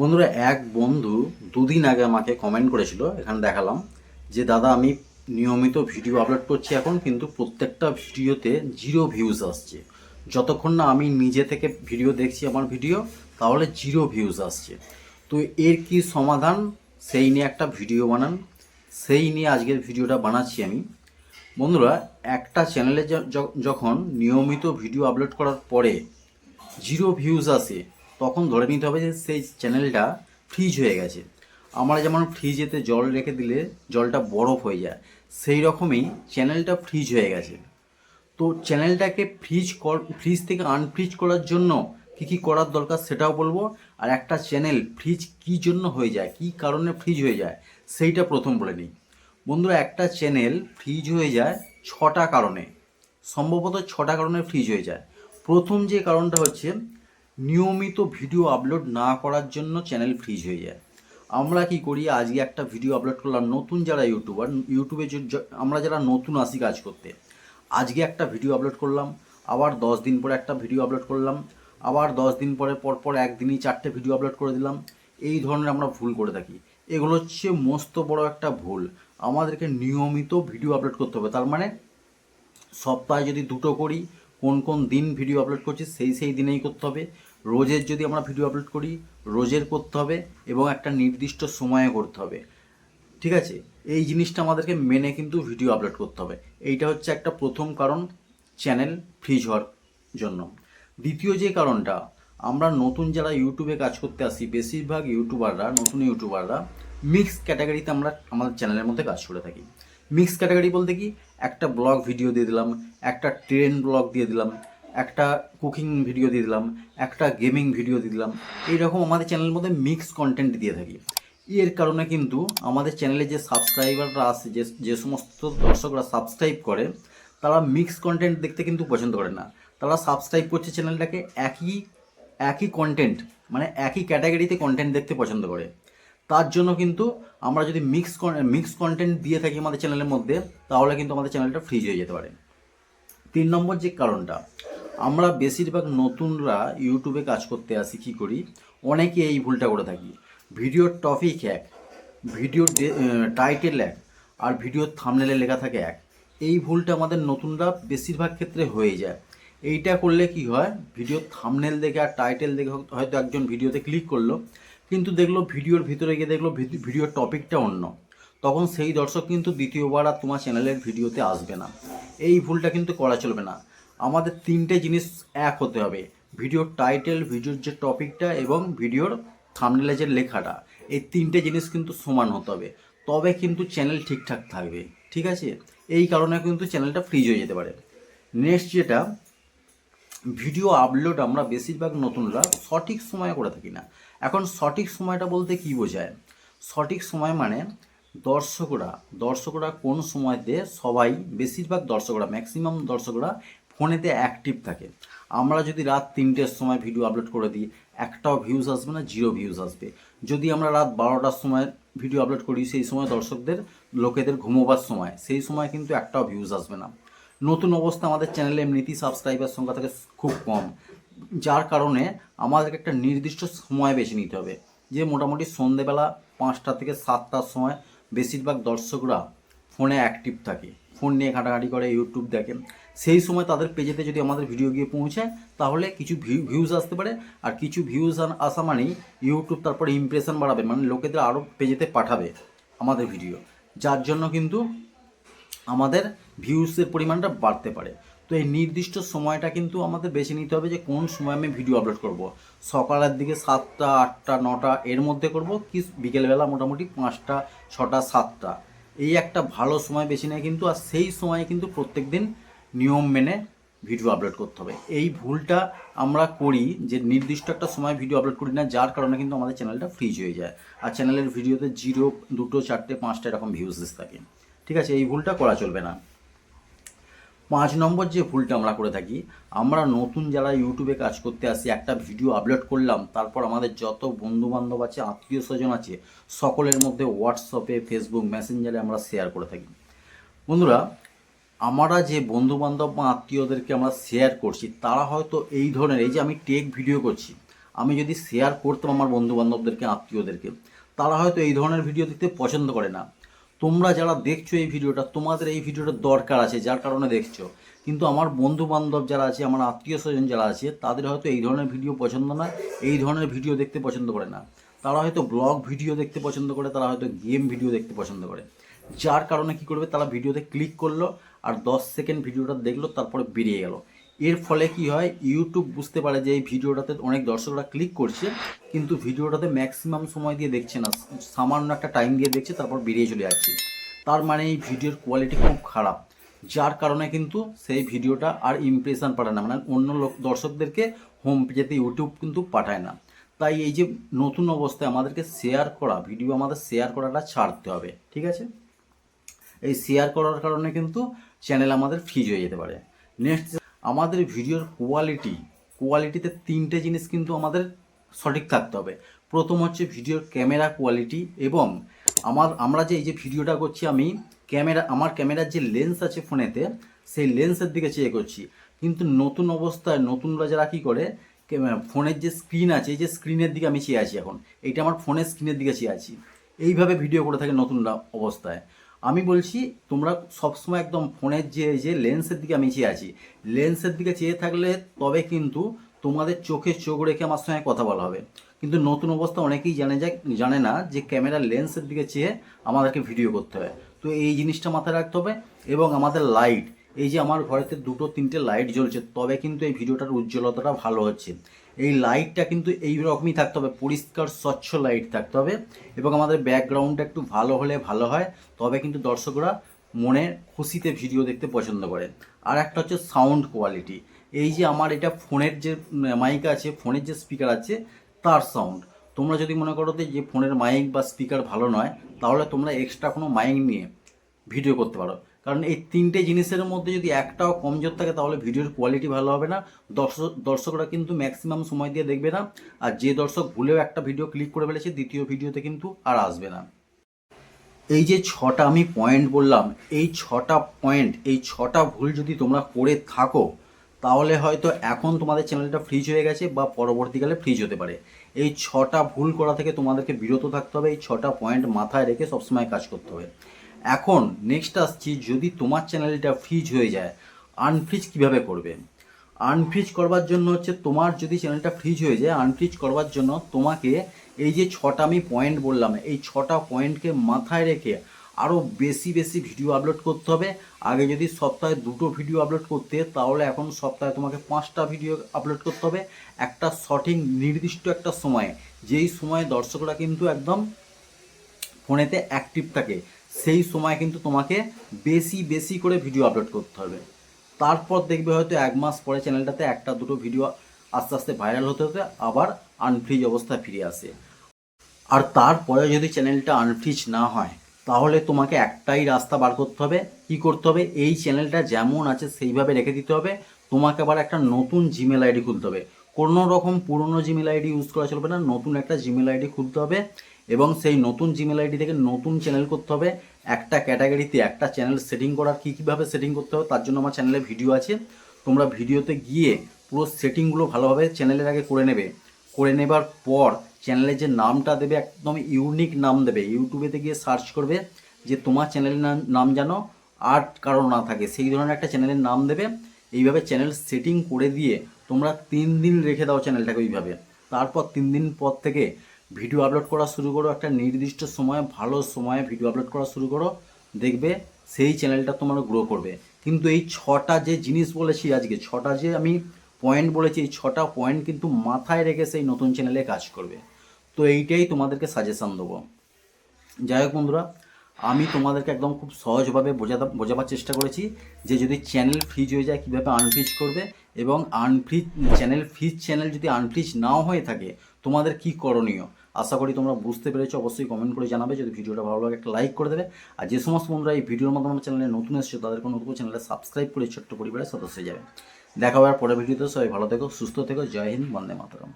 বন্ধুরা, এক বন্ধু দুদিন আগে আমাকে কমেন্ট করেছিল, এখানে দেখালাম যে দাদা আমি নিয়মিত ভিডিও আপলোড করছি এখন, কিন্তু প্রত্যেকটা ভিডিওতে জিরো ভিউজ আসছে। যতক্ষণ না আমি নিজে থেকে ভিডিও দেখছি আমার ভিডিও, তাহলে জিরো ভিউজ আসছে। তো এর কি সমাধান, সেই নিয়ে একটা ভিডিও বানান, সেই নিয়ে আজকের ভিডিওটা বানাচ্ছি আমি। বন্ধুরা, একটা চ্যানেলে যখন নিয়মিত ভিডিও আপলোড করার পরে জিরো ভিউজ আসে, তখন ধরে নিতে হবে যে সেই চ্যানেলটা ফ্রিজ হয়ে গেছে। আমরা যেমন ফ্রিজেতে জল রেখে দিলে জলটা বরফ হয়ে যায়, সেই রকমই চ্যানেলটা ফ্রিজ হয়ে গেছে। তো চ্যানেলটাকে ফ্রিজ থেকে আনফ্রিজ করার জন্য কী কী করার দরকার সেটাও বলবো। আর একটা চ্যানেল ফ্রিজ কী জন্য হয়ে যায়, কী কারণে ফ্রিজ হয়ে যায়, সেইটা প্রথম বলে নিই। বন্ধুরা, একটা চ্যানেল ফ্রিজ হয়ে যায় ছটা কারণে, সম্ভবত ছটা কারণে ফ্রিজ হয়ে যায়। প্রথম যে কারণটা হচ্ছে, নিয়মিত ভিডিও আপলোড না করার জন্য চ্যানেল ফ্রিজ হয়ে যায়। আমরা কি করি, আজকে একটা ভিডিও আপলোড করলাম, নতুন যারা ইউটিউবে আমরা যারা নতুন আসি কাজ করতে, আজকে একটা ভিডিও আপলোড করলাম, আবার 10 দিন পরে একটা ভিডিও আপলোড করলাম, আবার 10 দিন পরে পরপর একদিনই 4টে ভিডিও আপলোড করে দিলাম। এই ধরনের আমরা ভুল করে থাকি। এগুলো হচ্ছে মস্ত বড় একটা ভুল। আমাদেরকে নিয়মিত ভিডিও আপলোড করতে হবে। তার মানে সপ্তাহে যদি দুটো করি, কোন কোন দিন ভিডিও আপলোড করছি সেই দিনেই করতে হবে। রোজের যদি আমরা ভিডিও আপলোড করি, রোজের করতে হবে, এবং একটা নির্দিষ্ট সময়ে করতে হবে। ঠিক আছে, এই জিনিসটা আমাদেরকে মেনে কিন্তু ভিডিও আপলোড করতে হবে। এইটা হচ্ছে একটা প্রথম কারণ চ্যানেল ফ্রিজ হওয়ার জন্য। দ্বিতীয় যে কারণটা, আমরা নতুন যারা ইউটিউবে কাজ করতে আসি, বেশিরভাগ নতুন ইউটিউবাররা মিক্স ক্যাটাগরিতে আমরা আমাদের চ্যানেলের মধ্যে কাজ করে থাকি। মিক্স ক্যাটাগরি বলতে কি, একটা ব্লগ ভিডিও দিয়ে দিলাম, একটা ট্রেন ব্লগ দিয়ে দিলাম, একটা কুকিং ভিডিও দিয়ে দিলাম, একটা গেমিং ভিডিও দিয়ে দিলাম। এইরকম আমাদের চ্যানেলের মধ্যে মিক্স কন্টেন্ট দিয়ে থাকি। এর কারণে কিন্তু আমাদের চ্যানেলে যে সাবস্ক্রাইবাররা আছে, যে যে সমস্ত দর্শকরা সাবস্ক্রাইব করে, তারা মিক্স কন্টেন্ট দেখতে কিন্তু পছন্দ করে না। তারা সাবস্ক্রাইব করছে চ্যানেলটাকে একই একই কন্টেন্ট, মানে একই ক্যাটাগরিতে কন্টেন্ট দেখতে পছন্দ করে। তার জন্য কিন্তু আমরা যদি মিক্স কন্টেন্ট দিয়ে থাকি আমাদের চ্যানেলের মধ্যে, তাহলে কিন্তু আমাদের চ্যানেলটা ফ্রিজ হয়ে যেতে পারে। 3 নম্বর যে কারণটা, আমরা বেশিরভাগ নতুনরা ইউটিউবে কাজ করতে আসি কী করি, অনেকে এই ভুলটা করে থাকি। ভিডিওর টপিক এক, ভিডিওর টাইটেল এক, আর ভিডিওর থাম্বনেলে লেখা থাকে এক। এই ভুলটা আমাদের নতুনরা বেশিরভাগ ক্ষেত্রে হয়ে যায়। এইটা করলে কি হয়, ভিডিওর থাম্বনেল দেখে আর টাইটেল দেখে হয়তো একজন ভিডিওতে ক্লিক করলো, কিন্তু দেখলো ভিডিওর ভিতরে গিয়ে দেখলো ভিডিওর টপিকটা অন্য। তখন সেই দর্শক কিন্তু দ্বিতীয়বার আর তোমার চ্যানেলের ভিডিওতে আসবে না। এই ভুলটা কিন্তু করা চলবে না। আমাদের 3টে জিনিস এক হতে হবে: ভিডিওর টাইটেল, ভিডিওর যে টপিকটা, এবং ভিডিওর থাম্বনেলে যে লেখাটা। এই 3টে জিনিস কিন্তু সমান হতে হবে, তবে কিন্তু চ্যানেল ঠিকঠাক থাকবে। ঠিক আছে, এই কারণে কিন্তু চ্যানেলটা ফ্রিজ হয়ে যেতে পারে। নেক্সট যেটা, ভিডিও আপলোড আমরা বেশিরভাগ নতুনরা সঠিক সময়ে করে থাকি না। এখন সঠিক সময়টা বলতে কি বোঝায়? সঠিক সময় মানে দর্শকরা কোন সময়তে, সবাই বেশিরভাগ দর্শকরা, ম্যাক্সিমাম দর্শকরা ফোনেতে অ্যাক্টিভ থাকে। আমরা যদি রাত 3টের সময় ভিডিও আপলোড করে দিই, একটাও ভিউজ আসবে না, জিরো ভিউজ আসবে। যদি আমরা রাত 12টার সময় ভিডিও আপলোড করি, সেই সময় লোকেদের ঘুমোবার সময়, সেই সময় কিন্তু একটাও ভিউজ আসবে না। নতুন অবস্থা, আমাদের চ্যানেলে এমনিতেই সাবস্ক্রাইবার সংখ্যা থাকে খুব কম, যার কারণে আমাদেরকে একটা নির্দিষ্ট সময় বেছে নিতে হবে। যে মোটামুটি সন্ধেবেলা 5টা থেকে 7টার সময় বেশিরভাগ দর্শকরা ফোনে অ্যাক্টিভ থাকে, ফোন নিয়ে ঘাঁটাঘাঁটি করে, ইউটিউব দেখে। সেই সময় তাদের পেজেতে যদি আমাদের ভিডিও গিয়ে পৌঁছায়, তাহলে কিছু ভিউজ আসতে পারে। আর কিছু ভিউজ আসা মানেই ইউটিউব তারপরে ইমপ্রেশন বাড়াবে, মানে লোকেদের আরও পেজেতে পাঠাবে আমাদের ভিডিও, যার জন্য কিন্তু আমাদের ভিউসের পরিমাণটা বাড়তে পারে। তো এই নির্দিষ্ট সময়টা কিন্তু আমাদের বেছে নিতে হবে, যে কোন সময় আমি ভিডিও আপলোড করব। সকালের দিকে 7টা, 8টা, 9টা এর মধ্যে করব, কি বিকেলবেলা মোটামুটি 5টা, 6টা, 7টা, এই একটা ভালো সময় বেছে নেয় কিন্তু। আর সেই সময়ে কিন্তু প্রত্যেক দিন নিয়ম মেনে ভিডিও আপলোড করতে হবে। এই ভুলটা আমরা করি, যে নির্দিষ্ট একটা সময় ভিডিও আপলোড করি না, যার কারণে কিন্তু আমাদের চ্যানেলটা ফ্রিজ হয়ে যায়, আর চ্যানেলের ভিডিওতে 0, 2, 4, 5টা এরকম ভিউজ থাকে। ঠিক আছে, এই ভুলটা করা চলবে না। 5 নম্বর যে ভুলটা আমরা করে থাকি, আমরা নতুন যারা ইউটিউবে কাজ করতে আসি, একটা ভিডিও আপলোড করলাম, তারপর আমাদের যত বন্ধুবান্ধব আছে, আত্মীয় স্বজন আছে, সকলের মধ্যে হোয়াটসঅ্যাপে, ফেসবুক মেসেঞ্জারে আমরা শেয়ার করে থাকি। বন্ধুরা, আমরা যে বন্ধুবান্ধব বা আত্মীয়দেরকে আমরা শেয়ার করছি, তারা হয়তো এই ধরনের, এই যে আমি টেক ভিডিও করছি, আমি যদি শেয়ার করতাম আমার বন্ধুবান্ধবদেরকে, আত্মীয়দেরকে, তারা হয়তো এই ধরনের ভিডিও দেখতে পছন্দ করে না। তোমরা যারা দেখছো এই ভিডিওটা, তোমাদের এই ভিডিওটা দরকার আছে যার কারণে দেখছো, কিন্তু আমার বন্ধু বান্ধব যারা আছে, আমার আত্মীয় স্বজন যারা আছে, তাদের হয়তো এই ধরনের ভিডিও পছন্দ না, এই ধরনের ভিডিও দেখতে পছন্দ করে না। তারা হয়তো ব্লগ ভিডিও দেখতে পছন্দ করে, তারা হয়তো গেম ভিডিও দেখতে পছন্দ করে। যার কারণে কি করবে, তারা ভিডিওতে ক্লিক করলো আর 10 সেকেন্ড ভিডিওটা দেখলো, তারপরে বেরিয়ে গেল। এর ফলে কি হয়, ইউটিউব বুঝতে পারে যে এই ভিডিওটাতে অনেক দর্শকরা ক্লিক করছে, কিন্তু ভিডিওটাতে ম্যাক্সিমাম সময় দিয়ে দেখছে না, সামান্য একটা টাইম দিয়ে দেখছে, তারপর বেরিয়ে চলে যাচ্ছে। তার মানে এই ভিডিওর কোয়ালিটি খুব খারাপ, যার কারণে কিন্তু সেই ভিডিওটা আর ইমপ্রেশন পাঠায় না, মানে অন্য দর্শকদেরকে হোম পেজেতে ইউটিউব কিন্তু পাঠায় না। তাই এই যে নতুন অবস্থায় আমাদেরকে শেয়ার করা ভিডিও, আমাদের শেয়ার করাটা ছাড়তে হবে, ঠিক আছে? এই শেয়ার করার কারণে কিন্তু চ্যানেল আমাদের ফ্রিজ হয়ে যেতে পারে। নেক্সট, আমাদের ভিডিওর কোয়ালিটিতে 3টে জিনিস কিন্তু আমাদের সঠিক থাকতে হবে। প্রথম হচ্ছে ভিডিওর ক্যামেরা কোয়ালিটি, এবং আমরা যে এই যে ভিডিওটা করছি, আমি আমার ক্যামেরার যে লেন্স আছে ফোনেতে, সেই লেন্সের দিকে চেয়ে করছি। কিন্তু নতুন অবস্থায় নতুনরা যারা কী করে, ফোনের যে স্ক্রিন আছে, এই যে স্ক্রিনের দিকে আমি চেয়ে আছি, এখন এইটা আমার ফোনের স্ক্রিনের দিকে চেয়ে আছি, এইভাবে ভিডিও করে থাকে নতুনরা অবস্থায়। আমি বলছি তোমরা সবসময় একদম ফোনের যে লেন্সের দিকে আমি চেয়ে আছি, লেন্সের দিকে চেয়ে থাকলে তবে কিন্তু তোমাদের চোখে চোখ রেখে আমার সঙ্গে কথা বলা হবে। কিন্তু নতুন অবস্থা অনেকেই জানে না যে ক্যামেরার লেন্সের দিকে চেয়ে আমাদেরকে ভিডিও করতে হবে। তো এই জিনিসটা মাথায় রাখতে হবে। এবং আমাদের লাইট, এই যে আমার ঘরেতে 2-3টে লাইট জ্বলছে, তবে কিন্তু এই ভিডিওটার উজ্জ্বলতাটা ভালো হচ্ছে। এই লাইটটা কিন্তু এই রকমই থাকতে হবে, পরিষ্কার স্বচ্ছ লাইট থাকতে হবে, এবং আমাদের ব্যাকগ্রাউন্ডটা একটু ভালো হলে ভালো হয়, তবে কিন্তু দর্শকরা মনে খুশিতে ভিডিও দেখতে পছন্দ করে। আর একটা হচ্ছে সাউন্ড কোয়ালিটি, এই যে আমার এটা ফোনের যে মাইক আছে, ফোনের যে স্পিকার আছে, তার সাউন্ড। তোমরা যদি মনে করো যে ফোনের মাইক বা স্পিকার ভালো নয়, তাহলে তোমরা এক্সট্রা কোনো মাইক নিয়ে ভিডিও করতে পারো। কারণ এই 3টে জিনিসের মধ্যে যদি একটাও কমজোর থাকে, তাহলে ভিডিওর কোয়ালিটি ভালো হবে না, দর্শকরা কিন্তু ম্যাক্সিমাম সময় দিয়ে দেখবে না। আর যে দর্শক ভুলেও একটা ভিডিও ক্লিক করে ফেলেছে, দ্বিতীয় ভিডিওতে কিন্তু আর আসবে না। এই যে 6টা আমি পয়েন্ট বললাম, এই 6টা ভুল যদি তোমরা করে থাকো, তাহলে হয়তো এখন তোমাদের চ্যানেলটা ফ্রিজ হয়ে গেছে, বা পরবর্তীকালে ফ্রিজ হতে পারে। এই 6টা ভুল করা থেকে তোমাদেরকে বিরত থাকতে হবে, এই 6টা পয়েন্ট মাথায় রেখে সবসময় কাজ করতে হবে। এখন নেক্সট আসছি, যদি তোমার চ্যানেলটা ফ্রিজ হয়ে যায়, আনফ্রিজ কিভাবে করবে? আনফ্রিজ করবার জন্য হচ্ছে, তোমার যদি চ্যানেলটা ফ্রিজ হয়ে যায়, আনফ্রিজ করবার জন্য তোমাকে এই যে 6টা আমি পয়েন্ট বললাম, এই 6টা পয়েন্টকে মাথায় রেখে আরও বেশি ভিডিও আপলোড করতে হবে। আগে যদি সপ্তাহে 2টো ভিডিও আপলোড করতে, তাহলে এখন সপ্তাহে তোমাকে 5টা ভিডিও আপলোড করতে হবে, একটা সঠিক নির্দিষ্ট একটা সময়ে, যেই সময়ে দর্শকরা কিন্তু একদম ফোনেতে অ্যাক্টিভ থাকে, সেই সময় কিন্তু তোমাকে বেশি করে ভিডিও আপলোড করতে হবে। তারপর দেখবে হয়তো 1 মাস পরে চ্যানেলটাতে 1-2টো ভিডিও আস্তে আস্তে ভাইরাল হতে হতে আবার আনফ্রিজ অবস্থায় ফিরে আসে। আর তারপরে যদি চ্যানেলটা আনফ্রিজ না হয়, তাহলে তোমাকে একটাই রাস্তা বার করতে হবে। কি করতে হবে? এই চ্যানেলটা যেমন আছে সেইভাবে রেখে দিতে হবে। তোমাকে আবার একটা নতুন জিমেল আইডি খুলতে হবে। কোনো রকম পুরনো জিমেল আইডি ইউজ করা চলবে না, নতুন একটা জিমেল আইডি খুলতে হবে, এবং সেই নতুন জিমেল আইডি থেকে নতুন চ্যানেল করতে হবে। একটা ক্যাটাগরিতে একটা চ্যানেল সেটিং করার কীভাবে সেটিং করতে হবে, তার জন্য আমার চ্যানেলে ভিডিও আছে। তোমরা ভিডিওতে গিয়ে পুরো সেটিংগুলো ভালোভাবে চ্যানেলের আগে করে নেবে। করে নেবার পর চ্যানেলের যে নামটা দেবে, একদম ইউনিক নাম দেবে। ইউটিউবেতে গিয়ে সার্চ করবে যে তোমার চ্যানেলের নাম যেন আর কারো না থাকে, সেই ধরনের একটা চ্যানেলের নাম দেবে। এইভাবে চ্যানেল সেটিং করে দিয়ে তোমরা 3 দিন রেখে দাও চ্যানেলটাকে ওইভাবে। তারপর 3 দিন পর থেকে ভিডিও আপলোড করা শুরু করো, একটা নির্দিষ্ট সময়ে, ভালো সময়ে ভিডিও আপলোড করা শুরু করো। দেখবে সেই চ্যানেলটা তোমার গ্রো করবে। কিন্তু এই 6টা যে জিনিস বলেছি আজকে, 6টা যে আমি পয়েন্ট বলেছি, এই 6টা পয়েন্ট কিন্তু মাথায় রেখে সেই নতুন চ্যানেলে কাজ করবে। তো এইটাই তোমাদেরকে সাজেশান দেবো। যাই হোক বন্ধুরা, আমি তোমাদেরকে একদম খুব সহজভাবে বোঝাবার চেষ্টা করেছি যে যদি চ্যানেল ফ্রিজ হয়ে যায় কীভাবে আনফ্রিজ করবে, এবং চ্যানেল যদি আনফ্রিজ নাও হয়ে থাকে তোমাদের কি করণীয়। আশা করি তোমরা বুঝতে পেরেছো। অবশ্যই কমেন্ট করে জানাবে। যদি ভিডিওটা ভালো লাগে একটা লাইক করে দেবে। আর যে সমস্ত বন্ধুরা এই ভিডিওর মাধ্যমে আমার চ্যানেলে নতুন এসেছে, তাদেরকে নতুন চ্যানেলে সাবস্ক্রাইব করে ছোট্ট পরিবারের সদস্য হয়ে যাবে। দেখা হবে পরের ভিডিওতে। সবাই ভালো থেকো, সুস্থ থেকো। জয় হিন্দ, বন্দে মাতরম।